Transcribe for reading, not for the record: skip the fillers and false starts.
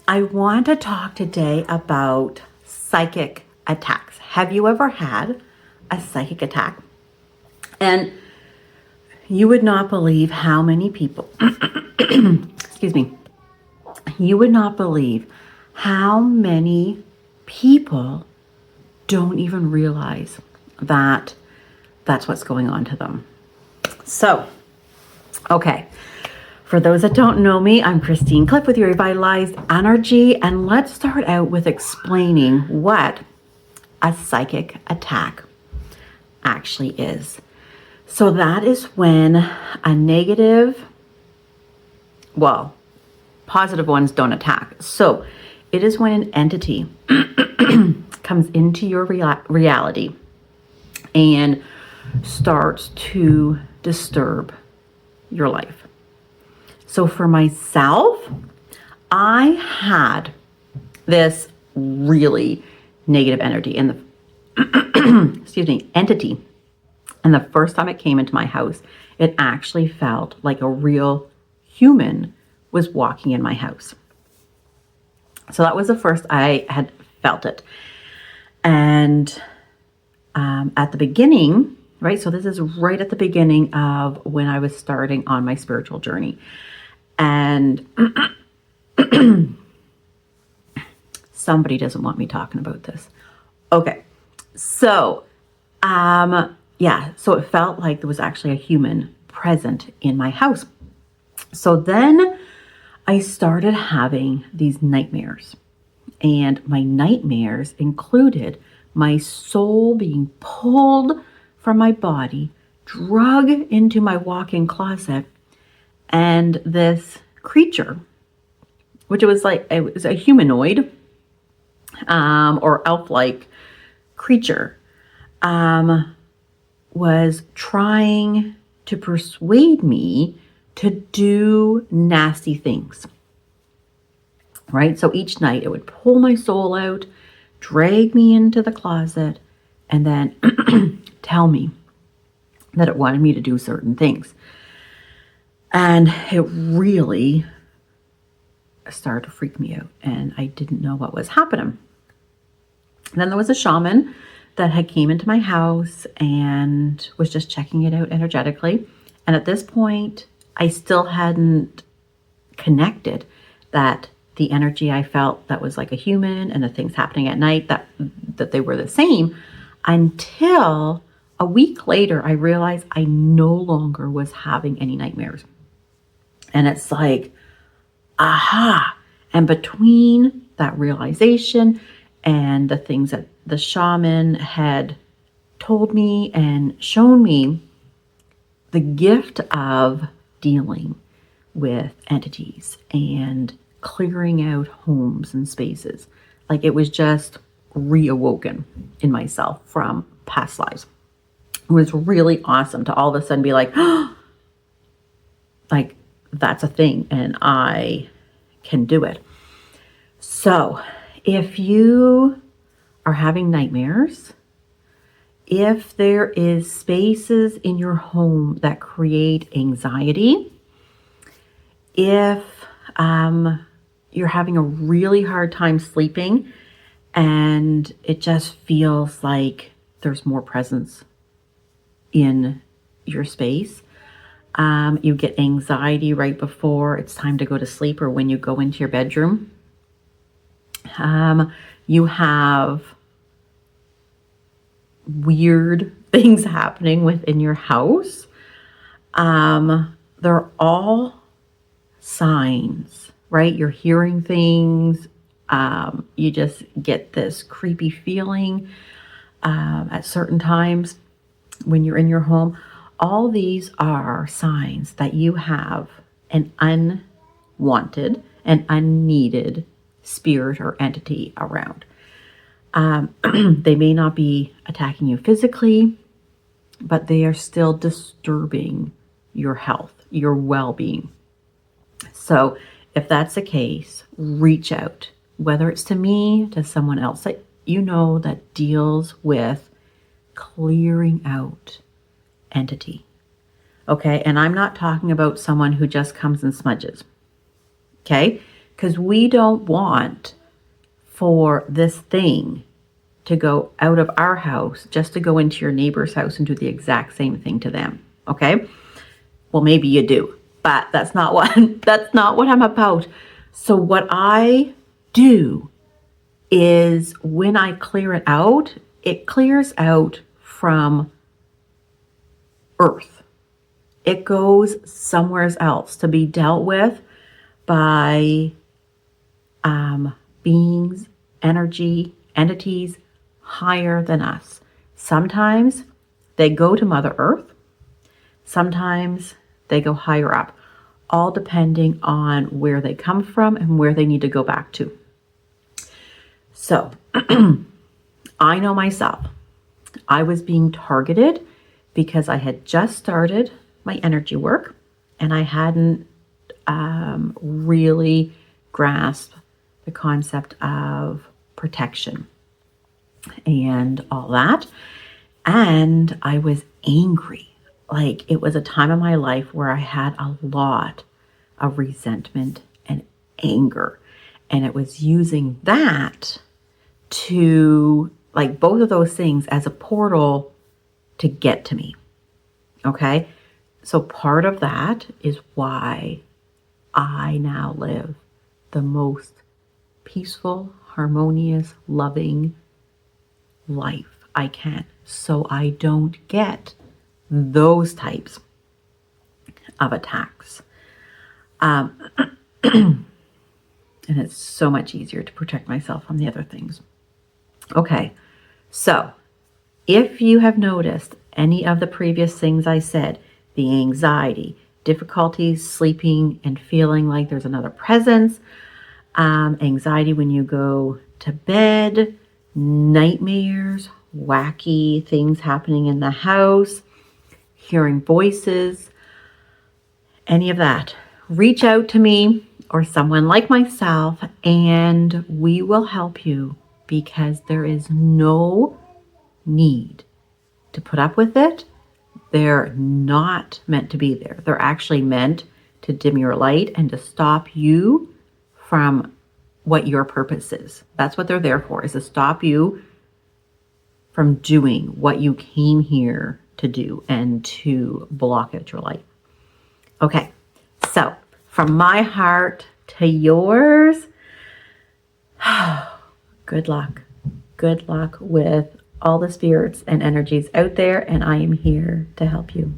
I want to talk today about psychic attacks. Have you ever had a psychic attack? And you would not believe how many people, excuse me, you would not believe how many people don't even realize that that's what's going on to them. So, okay. For those that don't know me, I'm Christine Cliff with your Revitalized Energy, and let's start out with explaining what a psychic attack actually is. So that is when a negative, well, positive ones don't attack. So it is when an entity comes into your reality and starts to disturb your life. So for myself, I had this really negative energy in the entity. And the first time it came into my house, it actually felt like a real human was walking in my house. So that was the first I had felt it. And at the beginning, right? So this is right at the beginning of when I was starting on my spiritual journey. And somebody doesn't want me talking about this. Okay. So, so it felt like there was actually a human present in my house. So then I started having these nightmares, and my nightmares included my soul being pulled from my body, drug into my walk-in closet, and this creature, which it was a humanoid or elf-like creature, was trying to persuade me to do nasty things. Right? So each night it would pull my soul out, drag me into the closet, and then tell me that it wanted me to do certain things. And it really started to freak me out, and I didn't know what was happening. Then there was a shaman that had came into my house and was just checking it out energetically. And at this point, I still hadn't connected that the energy I felt that was like a human and the things happening at night, that they were the same, until a week later, I realized I no longer was having any nightmares. And it's like, aha. And between that realization and the things that the shaman had told me and shown me, the gift of dealing with entities and clearing out homes and spaces, like it was just reawoken in myself from past lives. It was really awesome to all of a sudden be like, oh, like that's a thing and I can do it. So if you are having nightmares, if there is spaces in your home that create anxiety, if you're having a really hard time sleeping and it just feels like there's more presence in your space, you get anxiety right before it's time to go to sleep or when you go into your bedroom, you have weird things happening within your house, they're all signs, right? You're hearing things, you just get this creepy feeling at certain times when you're in your home. All these are signs that you have an unwanted and unneeded spirit or entity around. They may not be attacking you physically, but they are still disturbing your health, your well-being. So if that's the case, reach out, whether it's to me, to someone else that you know that deals with clearing out entity. Okay, and I'm not talking about someone who just comes and smudges. Okay, because we don't want for this thing to go out of our house just to go into your neighbor's house and do the exact same thing to them. Okay? Well, maybe you do, but that's not what I'm about. So what I do is when I clear it clears out from earth. It goes somewhere else to be dealt with by beings, energy, entities higher than us. Sometimes they go to Mother Earth. Sometimes they go higher up, all depending on where they come from and where they need to go back to. So I know myself. I was being targeted because I had just started my energy work and I hadn't really grasped the concept of protection and all that. And I was angry. Like, it was a time in my life where I had a lot of resentment and anger. And it was using that to, like, both of those things as a portal to get to me. Okay? So part of that is why I now live the most peaceful, harmonious, loving life I can. So I don't get those types of attacks. And it's so much easier to protect myself from the other things. Okay, so if you have noticed any of the previous things I said, the anxiety, difficulties sleeping and feeling like there's another presence, anxiety when you go to bed, nightmares, wacky things happening in the house, hearing voices, any of that, reach out to me or someone like myself and we will help you, because there is no need to put up with it. They're not meant to be there. They're actually meant to dim your light and to stop you from what your purpose is. That's what they're there for, is to stop you from doing what you came here to do and to block out your light. Okay, so from my heart to yours, good luck. Good luck with all the spirits and energies out there, and I am here to help you.